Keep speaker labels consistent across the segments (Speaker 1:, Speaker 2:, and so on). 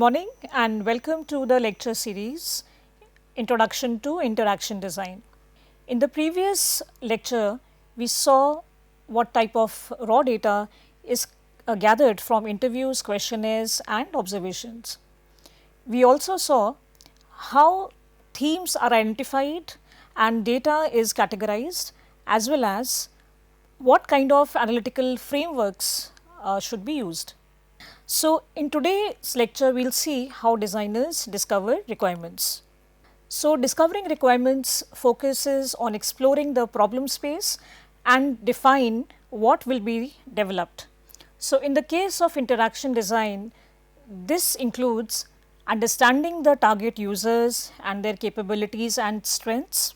Speaker 1: morning and welcome to the lecture series Introduction to Interaction Design. In the previous lecture, we saw what type of raw data is gathered from interviews, questionnaires and observations. We also saw how themes are identified and data is categorized, as well as what kind of analytical frameworks should be used. So, in today's lecture, we will see how designers discover requirements. So, discovering requirements focuses on exploring the problem space and define what will be developed. So, in the case of interaction design, this includes understanding the target users and their capabilities and strengths,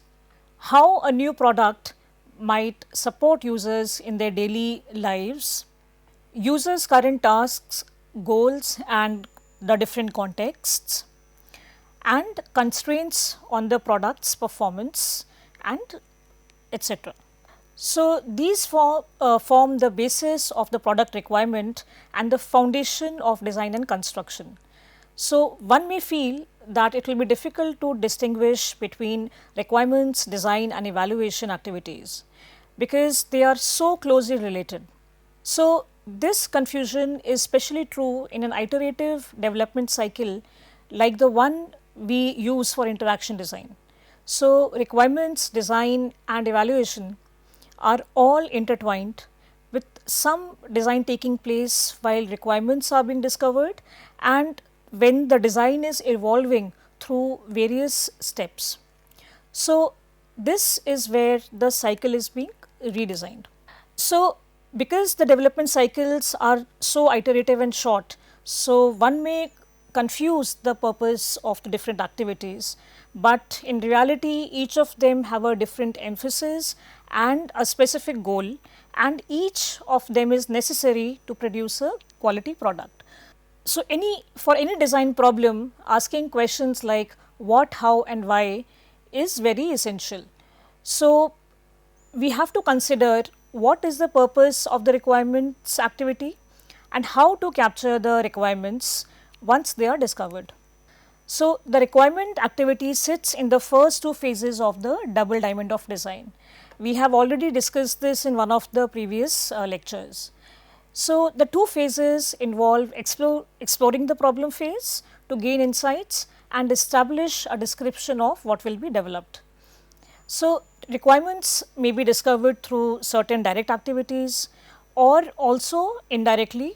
Speaker 1: how a new product might support users in their daily lives, users' current tasks, goals and the different contexts, and constraints on the product's performance and etc. So, these form the basis of the product requirement and the foundation of design and construction. So, one may feel that it will be difficult to distinguish between requirements, design and evaluation activities because they are so closely related. So, this confusion is especially true in an iterative development cycle like the one we use for interaction design. So, requirements, design and evaluation are all intertwined, with some design taking place while requirements are being discovered and when the design is evolving through various steps. So, this is where the cycle is being redesigned. So, because the development cycles are so iterative and short, so one may confuse the purpose of the different activities, but in reality each of them have a different emphasis and a specific goal, and each of them is necessary to produce a quality product. So, for any design problem, asking questions like what, how and why is very essential. So, we have to consider what is the purpose of the requirements activity and how to capture the requirements once they are discovered. So, the requirement activity sits in the first two phases of the double diamond of design. We have already discussed this in one of the previous lectures. So, the two phases involve exploring the problem phase to gain insights and establish a description of what will be developed. So, requirements may be discovered through certain direct activities or also indirectly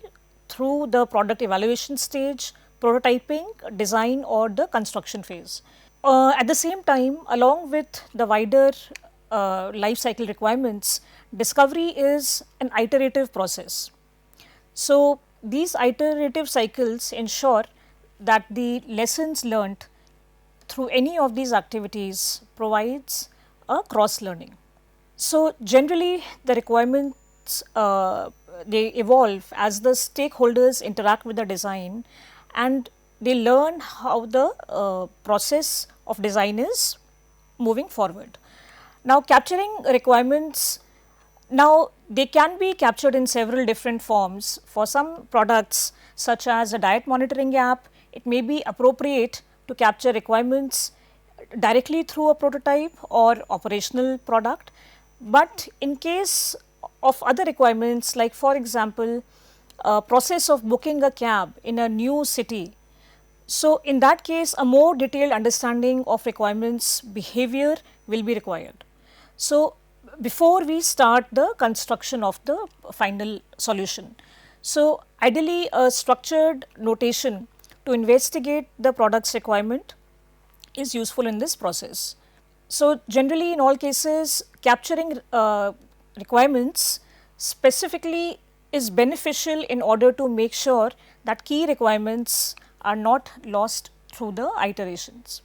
Speaker 1: through the product evaluation stage, prototyping, design or the construction phase. At the same time, along with the wider life cycle requirements, discovery is an iterative process. So, these iterative cycles ensure that the lessons learnt through any of these activities provides a cross learning. So, generally the requirements they evolve as the stakeholders interact with the design and they learn how the process of design is moving forward. Now, capturing requirements, now they can be captured in several different forms. For some products such as a diet monitoring app, it may be appropriate to capture requirements directly through a prototype or operational product, but in case of other requirements like for example, process of booking a cab in a new city. So, in that case a more detailed understanding of requirements behavior will be required. So, before we start the construction of the final solution. So, ideally a structured notation to investigate the product's requirement is useful in this process. So, generally in all cases capturing requirements specifically is beneficial in order to make sure that key requirements are not lost through the iterations.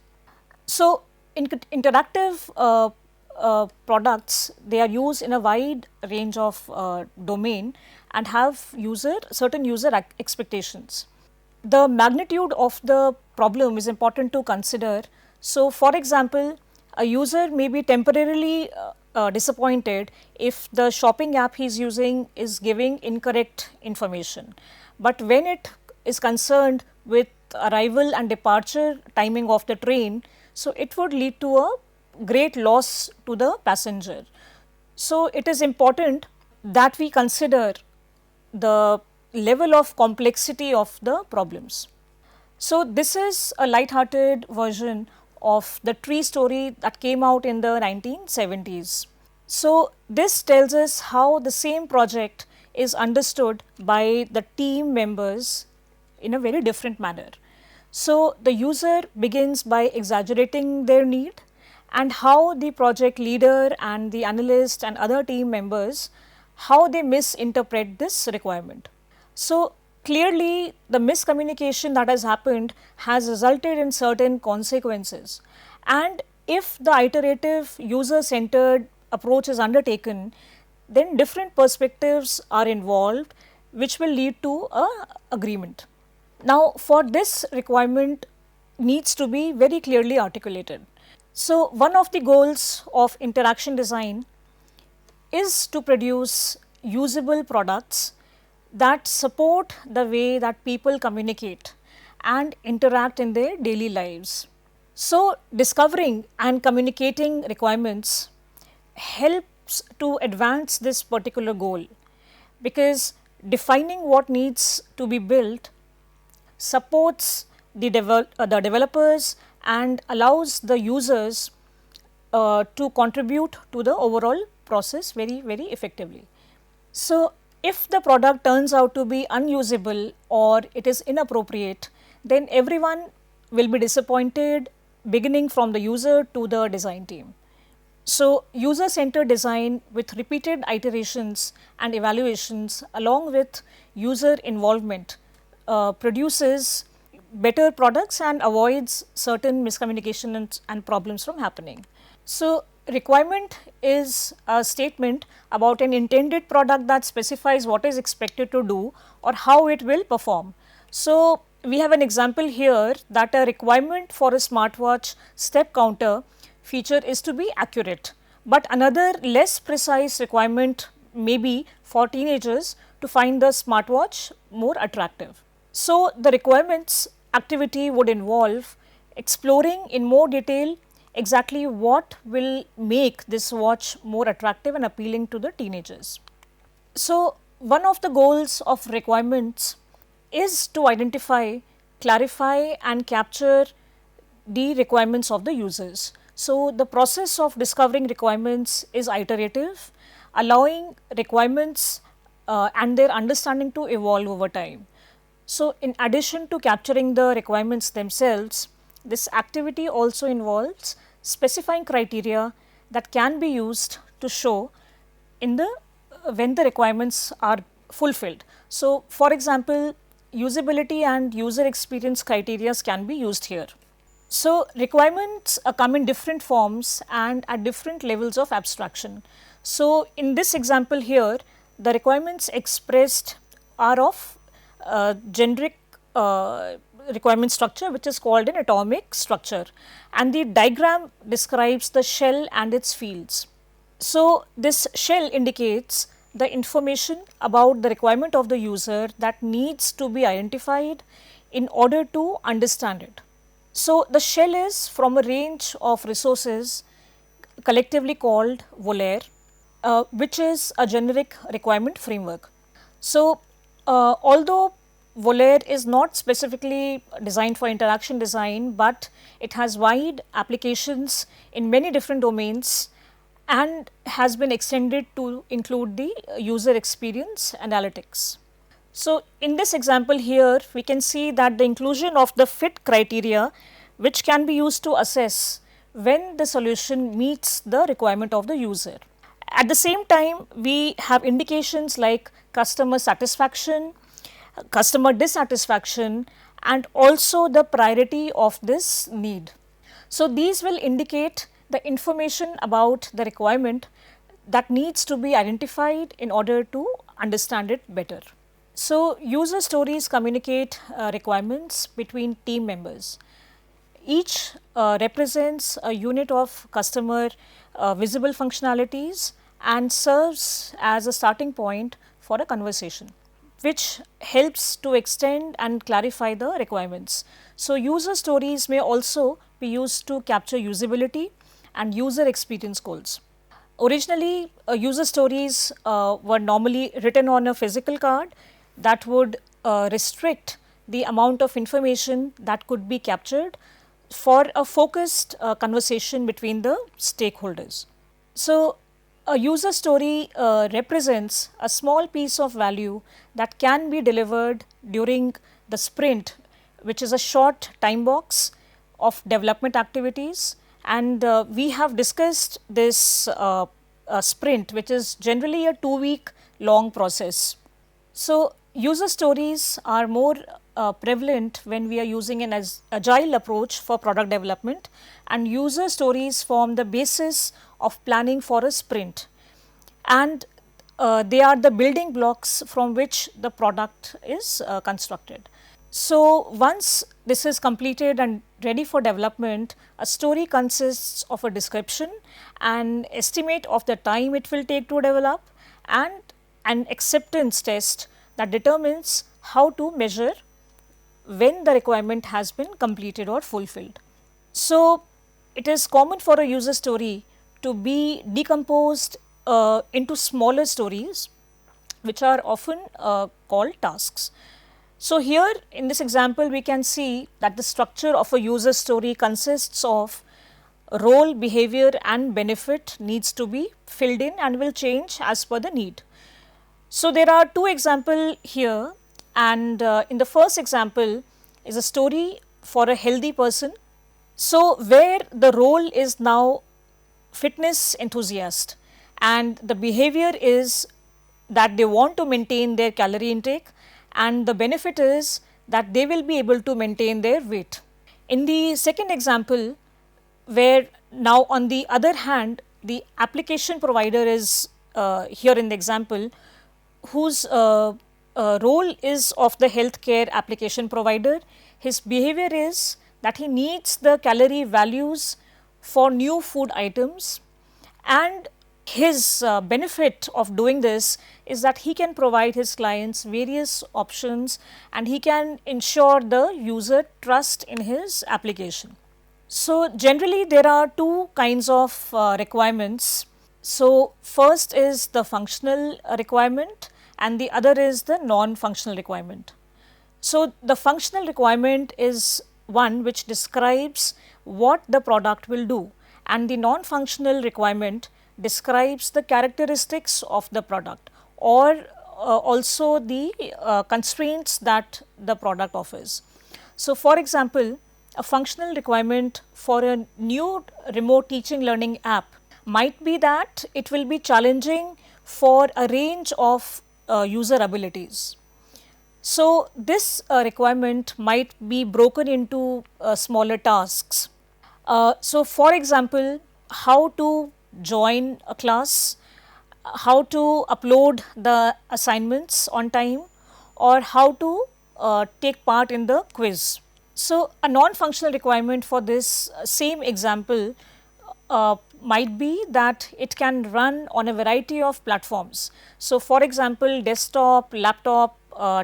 Speaker 1: So, in interactive products, they are used in a wide range of domain and have certain user expectations. The magnitude of the problem is important to consider. So, for example, a user may be temporarily disappointed if the shopping app he is using is giving incorrect information, but when it is concerned with arrival and departure timing of the train, so it would lead to a great loss to the passenger. So, it is important that we consider the level of complexity of the problems. So, this is a light-hearted version of the tree story that came out in the 1970s. So, this tells us how the same project is understood by the team members in a very different manner. So, the user begins by exaggerating their need, and how the project leader and the analyst and other team members, how they misinterpret this requirement. So, clearly the miscommunication that has happened has resulted in certain consequences, and if the iterative user centered approach is undertaken, then different perspectives are involved which will lead to a agreement. Now, for this requirement needs to be very clearly articulated. So, one of the goals of interaction design is to produce usable products that support the way that people communicate and interact in their daily lives. So, discovering and communicating requirements helps to advance this particular goal, because defining what needs to be built supports the developers and allows the users to contribute to the overall process very effectively. So, if the product turns out to be unusable or it is inappropriate, then everyone will be disappointed, beginning from the user to the design team. So, user centered design with repeated iterations and evaluations along with user involvement produces better products and avoids certain miscommunication and problems from happening. So, requirement is a statement about an intended product that specifies what is expected to do or how it will perform. So, we have an example here that a requirement for a smartwatch step counter feature is to be accurate, but another less precise requirement may be for teenagers to find the smartwatch more attractive. So, the requirements activity would involve exploring in more detail exactly what will make this watch more attractive and appealing to the teenagers. So, one of the goals of requirements is to identify, clarify and capture the requirements of the users. So, the process of discovering requirements is iterative, allowing requirements and their understanding to evolve over time. So, in addition to capturing the requirements themselves, this activity also involves specifying criteria that can be used to show in the when the requirements are fulfilled. So, for example, usability and user experience criteria can be used here. So, requirements come in different forms and at different levels of abstraction. So, in this example here, the requirements expressed are of generic requirement structure, which is called an atomic structure, and the diagram describes the shell and its fields. So, this shell indicates the information about the requirement of the user that needs to be identified in order to understand it. So, the shell is from a range of resources collectively called VOLAIRE, which is a generic requirement framework. So, although VOLAIRE is not specifically designed for interaction design, but it has wide applications in many different domains and has been extended to include the user experience analytics. So, in this example here, we can see that the inclusion of the fit criteria, which can be used to assess when the solution meets the requirement of the user. At the same time, we have indications like customer satisfaction, customer dissatisfaction, and also the priority of this need. So, these will indicate the information about the requirement that needs to be identified in order to understand it better. So, user stories communicate requirements between team members. Each represents a unit of customer visible functionalities and serves as a starting point for a conversation. which helps to extend and clarify the requirements. So, user stories may also be used to capture usability and user experience goals. Originally, user stories were normally written on a physical card that would restrict the amount of information that could be captured for a focused conversation between the stakeholders. So, a user story represents a small piece of value that can be delivered during the sprint, which is a short time box of development activities. And we have discussed this sprint, which is generally a 2-week long process. So, user stories are more prevalent when we are using an agile approach for product development, and user stories form the basis of planning for a sprint, and they are the building blocks from which the product is constructed. So, once this is completed and ready for development, a story consists of a description, an estimate of the time it will take to develop, and an acceptance test that determines how to measure when the requirement has been completed or fulfilled. So, it is common for a user story to be decomposed into smaller stories, which are often called tasks. So, here in this example we can see that the structure of a user story consists of role, behavior and benefit needs to be filled in and will change as per the need. So, there are two examples here, and in the first example is a story for a healthy person. So, where the role is now fitness enthusiast and the behavior is that they want to maintain their calorie intake, and the benefit is that they will be able to maintain their weight. In the second example, where now on the other hand the application provider is here in the example, whose role is of the healthcare application provider. His behavior is that he needs the calorie values for new food items, and his benefit of doing this is that he can provide his clients various options and he can ensure the user trust in his application. So, generally there are two kinds of requirements. So, first is the functional requirement and the other is the non-functional requirement. So, the functional requirement is one which describes what the product will do, and the non-functional requirement describes the characteristics of the product or also the constraints that the product offers. So, for example, a functional requirement for a new remote teaching learning app might be that it will be challenging for a range of user abilities. So, this requirement might be broken into smaller tasks. So, for example, how to join a class, how to upload the assignments on time, or how to take part in the quiz. So, a non-functional requirement for this same example might be that it can run on a variety of platforms. So, for example, desktop, laptop,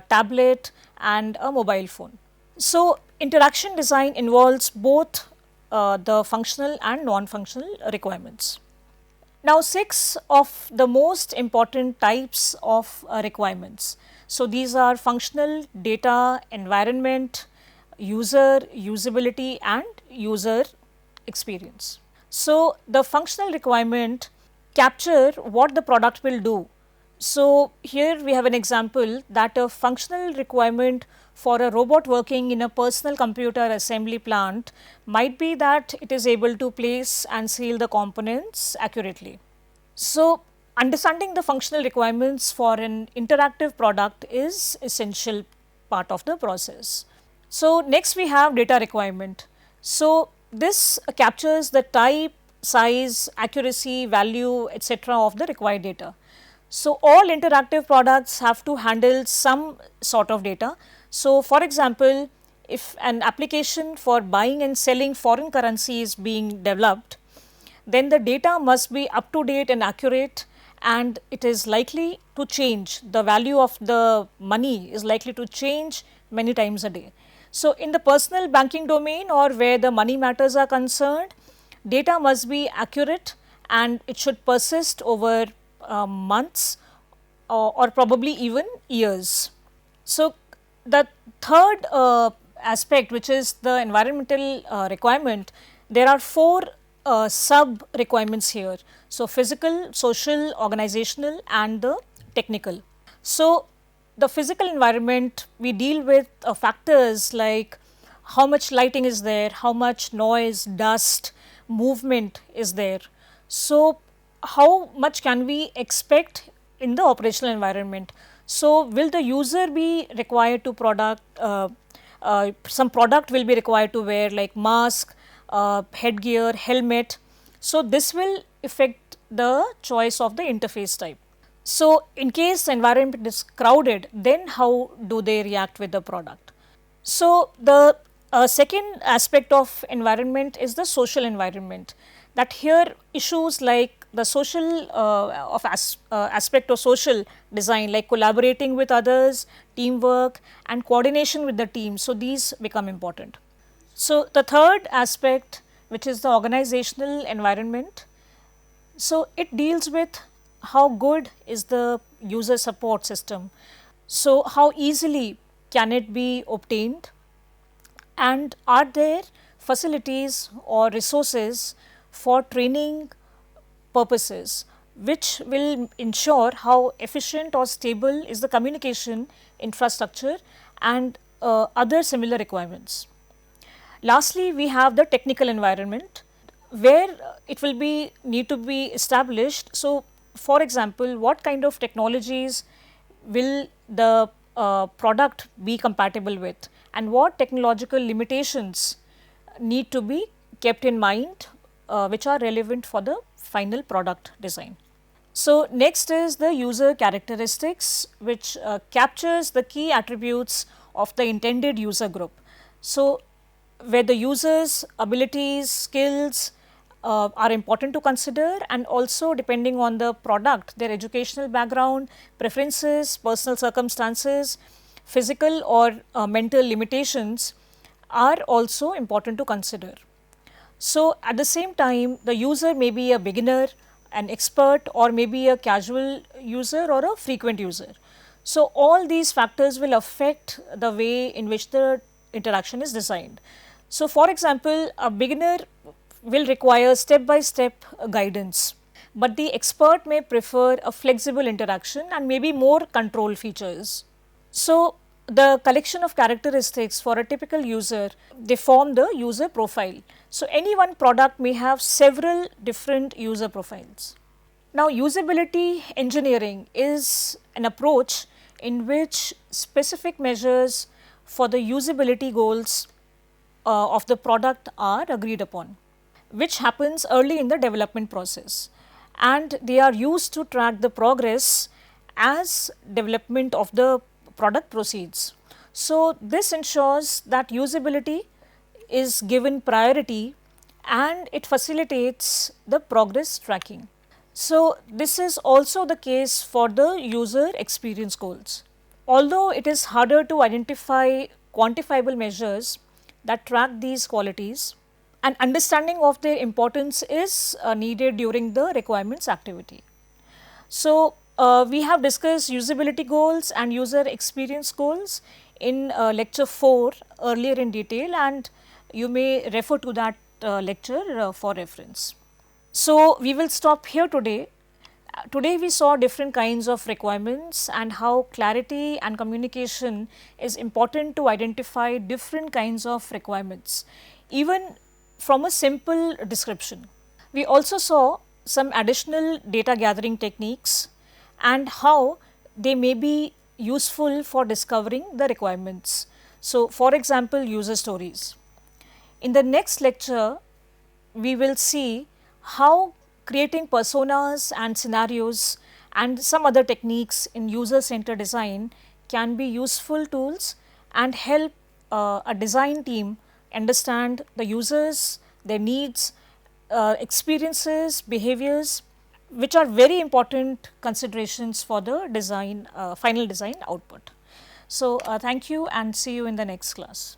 Speaker 1: tablet and a mobile phone. So, interaction design involves both the functional and non-functional requirements. Now, 6 of the most important types of requirements. So, these are functional, data, environment, user, usability and user experience. So, the functional requirement capture what the product will do. So, here we have an example that a functional requirement for a robot working in a personal computer assembly plant might be that it is able to place and seal the components accurately. So, understanding the functional requirements for an interactive product is essential part of the process. So, next we have data requirement. So, this captures the type, size, accuracy, value, etc. of the required data. So, all interactive products have to handle some sort of data. So, for example, if an application for buying and selling foreign currency is being developed, then the data must be up to date and accurate, and it is likely to change. The value of the money is likely to change many times a day. So, in the personal banking domain or where the money matters are concerned, data must be accurate and it should persist over months or probably even years. So, the third aspect, which is the environmental requirement, there are four sub requirements here. So, physical, social, organizational and the technical. So, the physical environment, we deal with factors like how much lighting is there, how much noise, dust, movement is there. So, how much can we expect in the operational environment? So, will the user be required to some product will be required to wear like mask, headgear, helmet. So, this will affect the choice of the interface type. So, in case the environment is crowded, then how do they react with the product? So, the second aspect of environment is the social environment, that here issues like the social aspect of social design like collaborating with others, teamwork and coordination with the team. So, these become important. So, the third aspect, which is the organizational environment, so it deals with how good is the user support system. So, how easily can it be obtained, and are there facilities or resources for training purposes, which will ensure how efficient or stable is the communication infrastructure and other similar requirements. Lastly, we have the technical environment where it will be need to be established. So, for example, what kind of technologies will the product be compatible with, and what technological limitations need to be kept in mind, which are relevant for the final product design. So, next is the user characteristics, which captures the key attributes of the intended user group. So, where the users abilities, skills are important to consider, and also depending on the product, their educational background, preferences, personal circumstances, physical or mental limitations are also important to consider. So, at the same time, the user may be a beginner, an expert, or maybe a casual user or a frequent user. So, all these factors will affect the way in which the interaction is designed. So, for example, a beginner will require step by step guidance, but the expert may prefer a flexible interaction and maybe more control features. So, the collection of characteristics for a typical user, they form the user profile. So, any one product may have several different user profiles. Now, usability engineering is an approach in which specific measures for the usability goals of the product are agreed upon, which happens early in the development process, and they are used to track the progress as development of the product proceeds. So, this ensures that usability is given priority and it facilitates the progress tracking. So, this is also the case for the user experience goals. Although it is harder to identify quantifiable measures that track these qualities, an understanding of their importance is needed during the requirements activity. So, we have discussed usability goals and user experience goals in lecture 4 earlier in detail, and you may refer to that lecture for reference. So, we will stop here today. Today we saw different kinds of requirements and how clarity and communication is important to identify different kinds of requirements, even from a simple description. We also saw some additional data gathering techniques and how they may be useful for discovering the requirements. So, for example, user stories. In the next lecture, we will see how creating personas and scenarios and some other techniques in user centered design can be useful tools and help a design team understand the users, their needs, experiences, behaviors, which are very important considerations for the design final design output. So, thank you and see you in the next class.